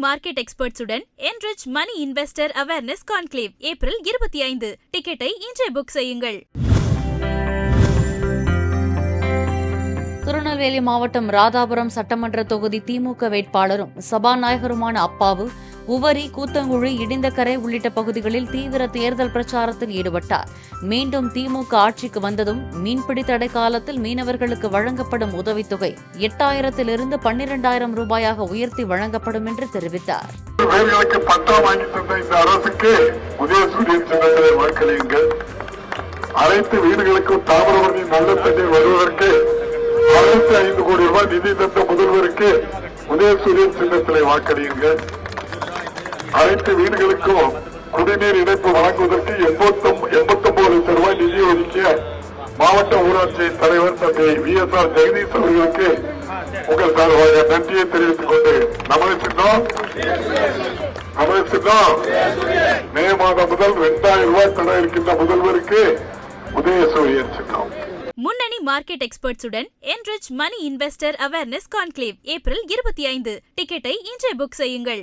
Market எக்ஸ்பர்ட்ஸுடன் enrich money investor awareness conclave April 25. டிக்கெட்டை இன்றே book செய்யுங்கள். திருநெல்வேலி மாவட்டம் ராதாபுரம் சட்டமன்ற தொகுதி திமுக வேட்பாளரும் சபாநாயகருமான அப்பாவு உவரி, கூத்தங்குழி, இடிந்தக்கரை உள்ளிட்ட பகுதிகளில் தீவிர தேர்தல் பிரச்சாரத்தில் ஈடுபட்டார். மீண்டும் திமுக ஆட்சிக்கு வந்ததும் மீன்பிடி தடை காலத்தில் மீனவர்களுக்கு வழங்கப்படும் உதவித்தொகை 8,000 12,000 ரூபாயாக உயர்த்தி வழங்கப்படும் என்று தெரிவித்தார். அனைத்து வீடுகளுக்கும் தாமிரபரணி நல்ல தண்ணீர் வருவதற்கு 65 கோடி ரூபாய் நிதி தந்த முதல்வருக்கு உதயசூரியன் சின்னத்திலே வாக்களியுங்கள். அனைத்து வீடுகளுக்கும் குடிநீர் இணைப்பு வழங்குவதற்கு 89 லட்சம் ரூபாய் நிதி ஒதுக்கிய மாவட்ட ஊராட்சி தலைவர் தந்தை VSR ஜெகதீஷ் அவர்களுக்கு உங்கள் சார்பாக நன்றியை தெரிவித்துக் கொண்டு நமது சின்னம் மே மாதம் முதல் 2,000 ரூபாய் தடை இருக்கின்ற முதல்வருக்கு உதயசூரியன் சின்னம். முன்னணி market எக்ஸ்பர்ட்ஸுடன் enrich money investor awareness conclave April 25. டிக்கெட்டை இன்றே புக் செய்யுங்கள்.